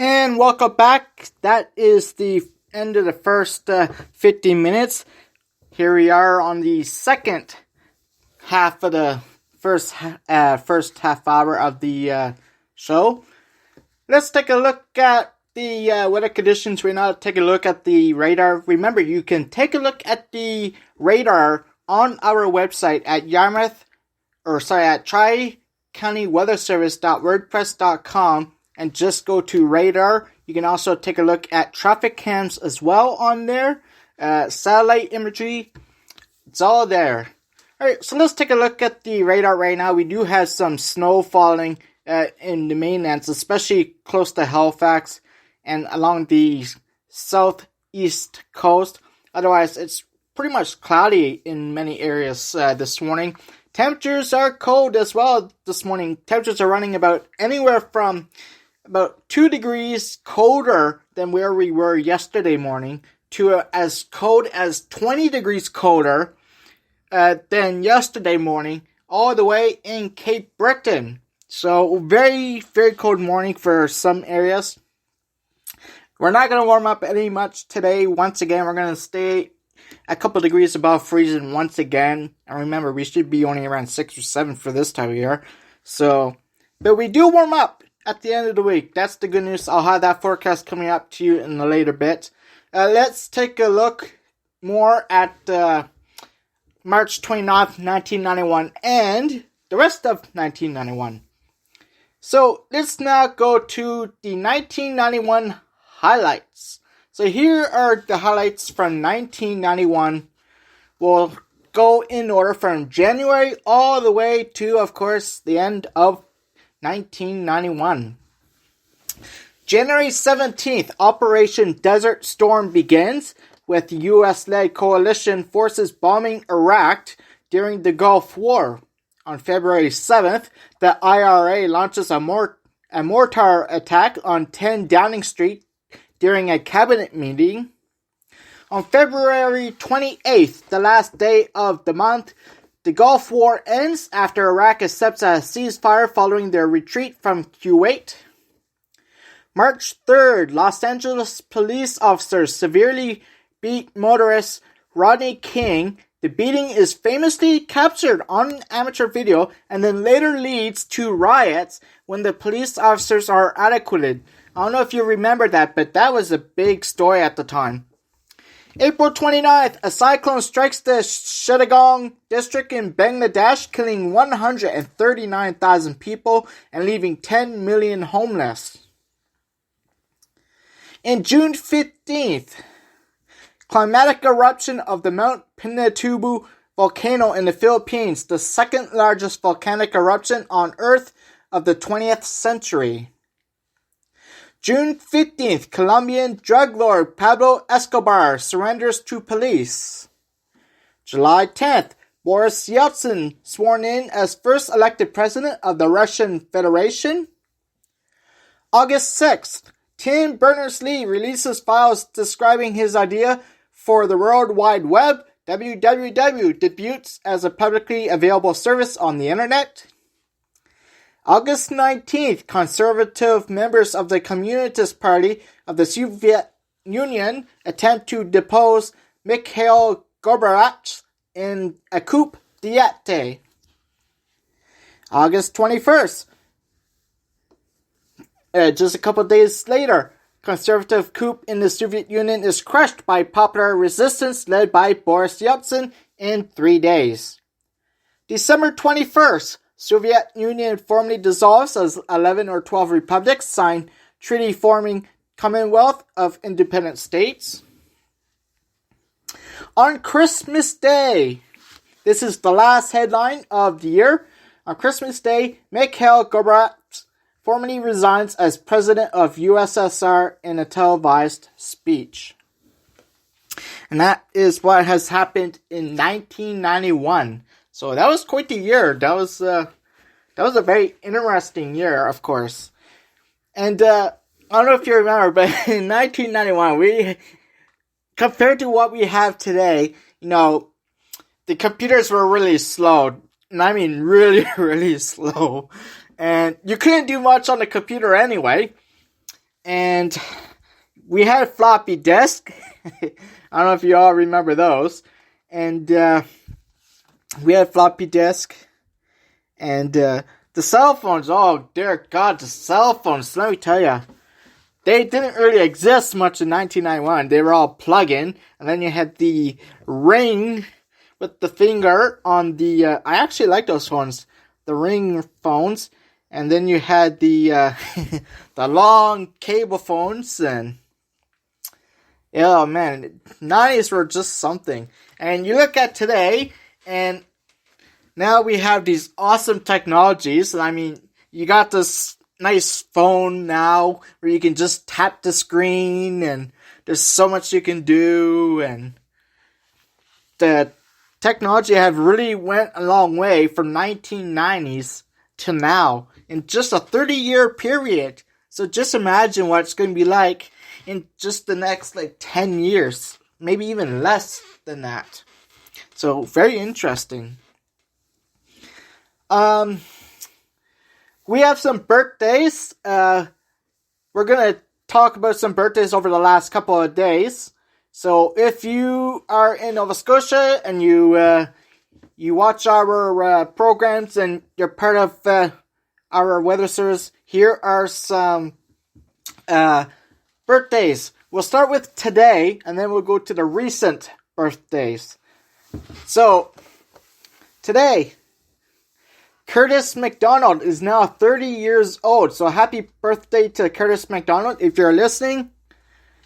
And welcome back. That is the end of the first 50 minutes. Here we are on the second half of the first half hour of the show. Let's take a look at the weather conditions right now. Take a look at the radar. Remember, you can take a look at the radar on our website at tri-countyweatherservice.wordpress.com. And just go to radar. You can also take a look at traffic cams as well on there. Satellite imagery. It's all there. Alright, so let's take a look at the radar right now. We do have some snow falling in the mainlands, especially close to Halifax and along the southeast coast. Otherwise, it's pretty much cloudy in many areas this morning. Temperatures are cold as well this morning. Temperatures are running about anywhere from about 2 degrees colder than where we were yesterday morning to as cold as 20 degrees colder than yesterday morning, all the way in Cape Breton. So very, very cold morning for some areas. We're not going to warm up any much today. Once again, we're going to stay a couple degrees above freezing once again. And remember, we should be only around 6 or 7 for this time of year. So, but we do warm up at the end of the week. That's the good news. I'll have that forecast coming up to you in a later bit. Let's take a look more at March 29th, 1991 and the rest of 1991. So let's now go to the 1991 highlights. So here are the highlights from 1991. We'll go in order from January all the way to, of course, the end of 1991. January 17th, Operation Desert Storm begins with U.S.-led coalition forces bombing Iraq during the Gulf War. On February 7th, the IRA launches a mortar attack on 10 Downing Street during a cabinet meeting. On February 28th, the last day of the month, the Gulf War ends after Iraq accepts a ceasefire following their retreat from Kuwait. March 3rd, Los Angeles police officers severely beat motorist Rodney King. The beating is famously captured on amateur video and then later leads to riots when the police officers are acquitted. I don't know if you remember that, but that was a big story at the time. April 29th, a cyclone strikes the Chittagong district in Bangladesh, killing 139,000 people and leaving 10 million homeless. In June 15th, climatic eruption of the Mount Pinatubo volcano in the Philippines, the second largest volcanic eruption on Earth of the 20th century. June 15th, Colombian drug lord Pablo Escobar surrenders to police. July 10th, Boris Yeltsin sworn in as first elected president of the Russian Federation. August 6th, Tim Berners-Lee releases files describing his idea for the World Wide Web. WWW debuts as a publicly available service on the internet. August 19th, conservative members of the Communist Party of the Soviet Union attempt to depose Mikhail Gorbachev in a coup d'etat. August 21st, just a couple days later, conservative coup in the Soviet Union is crushed by popular resistance led by Boris Yeltsin in 3 days. December 21st, Soviet Union formally dissolves as 11 or 12 republics sign treaty forming Commonwealth of Independent States. On Christmas Day, this is the last headline of the year. On Christmas Day, Mikhail Gorbachev formally resigns as president of USSR in a televised speech. And that is what has happened in 1991. So that was quite a year. That was a very interesting year, of course. And I don't know if you remember, but in 1991, compared to what we have today, the computers were really slow. And I mean really, really slow. And you couldn't do much on the computer anyway. And we had floppy disk. I don't know if you all remember those. And we had floppy disk. And the cell phones, oh dear God, the cell phones, let me tell you. They didn't really exist much in 1991. They were all plug-in. And then you had the ring with the finger on the... I actually like those phones. The ring phones. And then you had the the long cable phones. And... oh, man. 90s were just something. And you look at today, and now we have these awesome technologies. I mean, you got this nice phone now where you can just tap the screen, and there's so much you can do, and the technology have really went a long way from 1990s to now in just a 30-year period. So just imagine what it's going to be like in just the next 10 years, maybe even less than that. So very interesting. We have some birthdays. We're going to talk about some birthdays over the last couple of days. So if you are in Nova Scotia and you watch our programs and you're part of our weather service, here are some birthdays. We'll start with today, and then we'll go to the recent birthdays. So, today... Curtis McDonald is now 30 years old. So happy birthday to Curtis McDonald if you're listening.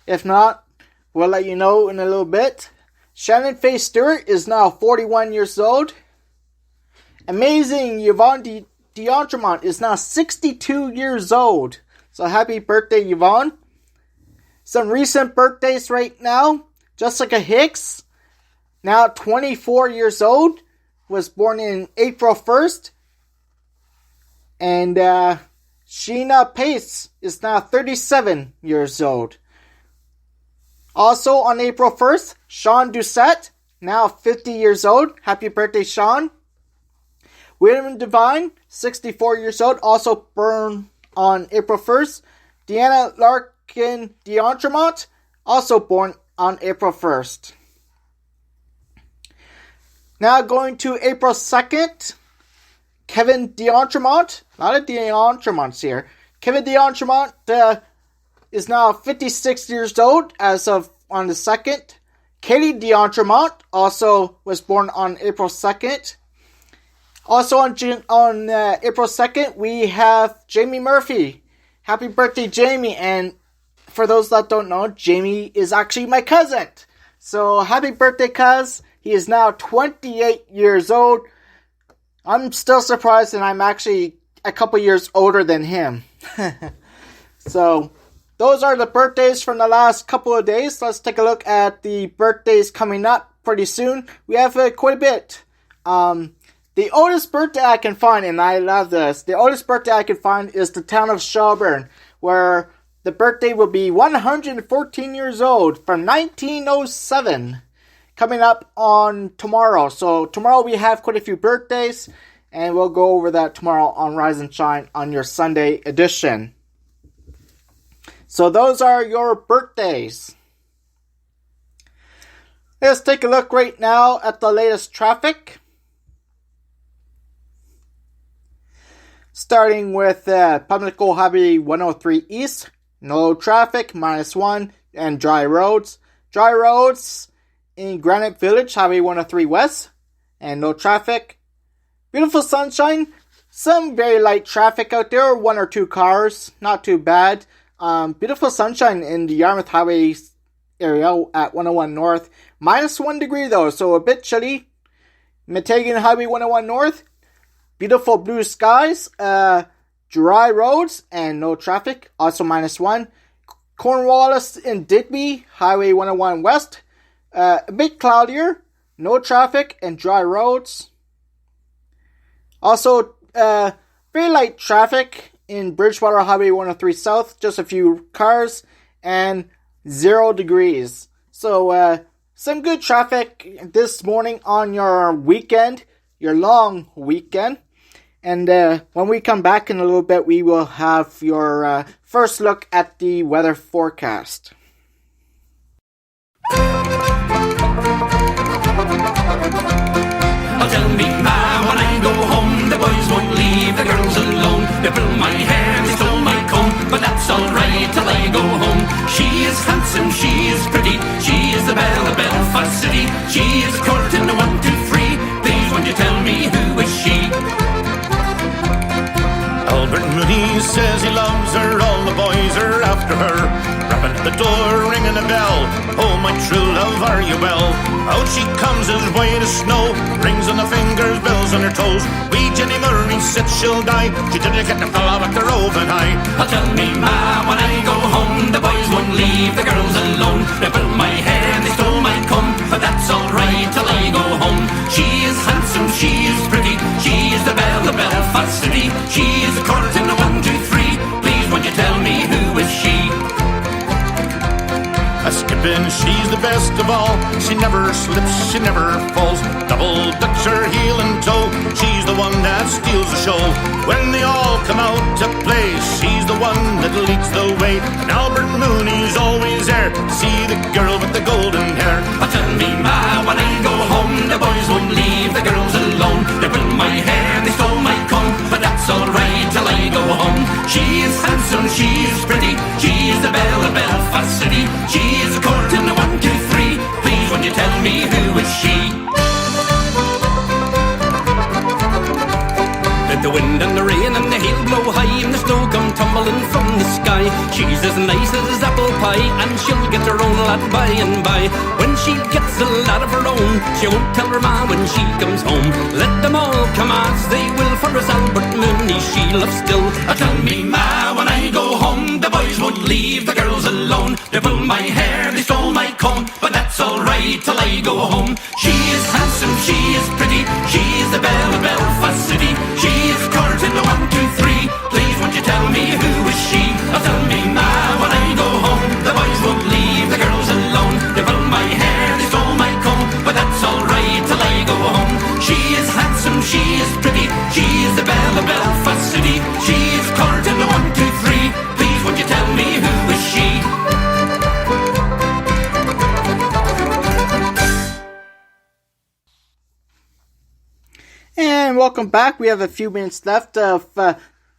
If not, we'll let you know in a little bit. Shannon Faye Stewart is now 41 years old. Amazing Yvonne D'Entremont is now 62 years old. So happy birthday, Yvonne. Some recent birthdays right now. Jessica Hicks, now 24 years old, was born in April 1st. And Sheena Pace is now 37 years old. Also on April 1st, Sean Doucette, now 50 years old. Happy birthday, Sean. William Devine, 64 years old, also born on April 1st. Deanna Larkin D'Entremont, also born on April 1st. Now going to April 2nd. Kevin D'Entremont, a lot of D'Entremonts here. Kevin D'Entremont is now 56 years old as of on the 2nd. Katie D'Entremont also was born on April 2nd. Also on April 2nd, we have Jamie Murphy. Happy birthday, Jamie. And for those that don't know, Jamie is actually my cousin. So happy birthday, cuz. He is now 28 years old. I'm still surprised, and I'm actually a couple years older than him. So, those are the birthdays from the last couple of days. Let's take a look at the birthdays coming up pretty soon. We have quite a bit. The oldest birthday I can find, and I love this, the oldest birthday I can find is the town of Shelburne, where the birthday will be 114 years old from 1907. Coming up on tomorrow. So tomorrow we have quite a few birthdays, and we'll go over that tomorrow on Rise and Shine on your Sunday edition. So those are your birthdays. Let's take a look right now at the latest traffic. Starting with Pamlico Highway 103 East, no traffic, -1, and dry roads. Dry roads in Granite Village, Highway 103 West, and no traffic. Beautiful sunshine, some very light traffic out there, 1 or 2 cars, not too bad. Beautiful sunshine in the Yarmouth Highway area at 101 North. -1 degree though, so a bit chilly. Metagan Highway 101 North, beautiful blue skies, dry roads, and no traffic, also -1. Cornwallis in Digby, Highway 101 West, a bit cloudier, no traffic, and dry roads. Also, very light traffic in Bridgewater Highway 103 South, just a few cars, and 0 degrees. So, some good traffic this morning on your weekend, your long weekend. And when we come back in a little bit, we will have your first look at the weather forecast. Oh, tell me, Ma, when I go home, the boys won't leave the girls alone. They pull my hair, they stole my comb, but that's alright till I go home. She is handsome, she is pretty, she is the belle of Belfast City. She is courting the 1, 2, 3. Please, won't you tell me who is she? Albert Mooney says he loves her, all the boys are after her. Rapping at the door, ringing a bell. Oh, my true love, are you well? Out she comes as white as snow, rings on the fingers, bells on her toes. Wee Jenny Murray said she'll die. She didn't get the fella with the roving eye. Oh, tell me, Ma, when I go home, the boys won't leave the girls alone. They pulled my hair, they stole my comb, but that's alright till I go home. She is handsome, she is pretty, she is the belle of Belfast City. She is courting the 1, 2, 3. Please, won't you tell me who is she? A skipping, she's the best of all. She never slips, she never falls. Double dutch her heel and toe. She's the one that steals the show. When they all come out to play, she's the one that leads the way. And Albert Mooney's always there. See the girl with the golden hair. Oh, tell me, Ma, when I go home, the boys won't leave the girls alone. They pulled my hair, they stole my comb, but that's alright till I go home. She is handsome, she is pretty, she is the belle of Belfast City. She is courting the 1, 2, 3. Please, won't you tell me who is she? Let the wind and the rain and the hail blow high and the snow come tumbling from the sky. She's as nice as apple pie, and she'll get her own lad by and by. When she gets a lad of her own, she won't tell her ma when she comes home. Let them all come as they will, for us Albert Mooney she loves still. Tell me, Ma, when I go home, the boys won't leave the girls alone. They pull my hair, they stole my comb, but that's alright till I go home. She is handsome, she is pretty, she is the belle of Belfast City. She is courting the 1, 2, 3. Please, won't you tell me who is she? Tell me, Ma, when I go home, the boys won't leave the girls alone. They pull my hair, they stole my comb, but that's alright till I go home. She is handsome, she is pretty, she is the belle of Belfast City. She is courting the 1, 2, 3. Please, won't you tell me who is she? And welcome back. We have a few minutes left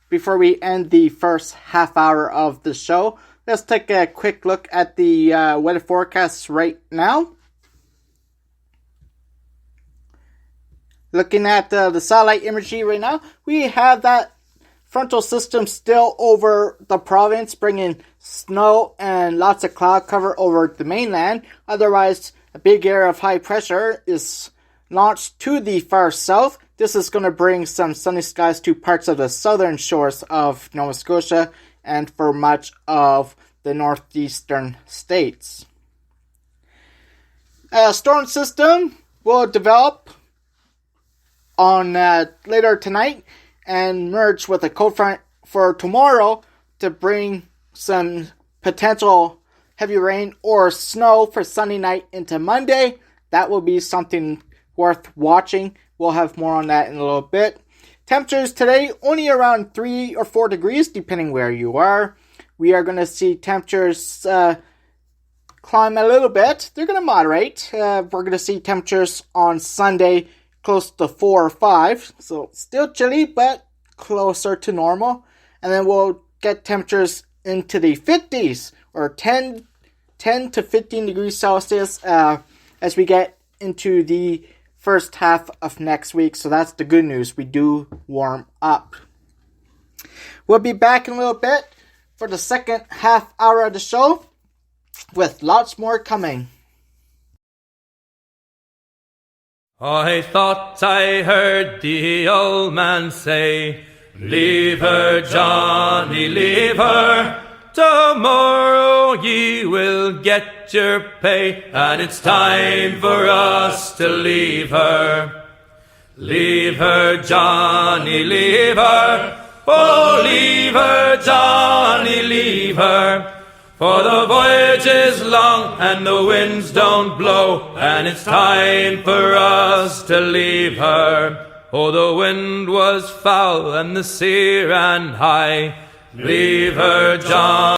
before we end the first half hour of the show. Let's take a quick look at the weather forecasts right now. Looking at the satellite imagery right now, we have that frontal system still over the province, bringing snow and lots of cloud cover over the mainland. Otherwise, a big area of high pressure is launched to the far south. This is going to bring some sunny skies to parts of the southern shores of Nova Scotia and for much of the northeastern states. A storm system will develop on later tonight and merge with a cold front for tomorrow to bring some potential heavy rain or snow for Sunday night into Monday. That will be something worth watching. We'll have more on that in a little bit. Temperatures today only around 3 or 4 degrees depending where you are. We are going to see temperatures climb a little bit. They're going to moderate. We're going to see temperatures on Sunday close to 4 or 5. So still chilly, but closer to normal. And then we'll get temperatures into the 50s or 10 to 15 degrees Celsius as we get into the first half of next week. So that's the good news. We do warm up. We'll be back in a little bit for the second half hour of the show with lots more coming. I thought I heard the old man say, "Leave her, Johnny, leave her. Tomorrow ye will get your pay, and it's time for us to leave her. Leave her, Johnny, leave her. Oh, leave her, Johnny, leave her. For the voyage is long and the winds don't blow, and it's time for us to leave her. Oh, the wind was foul and the sea ran high. Leave her, John.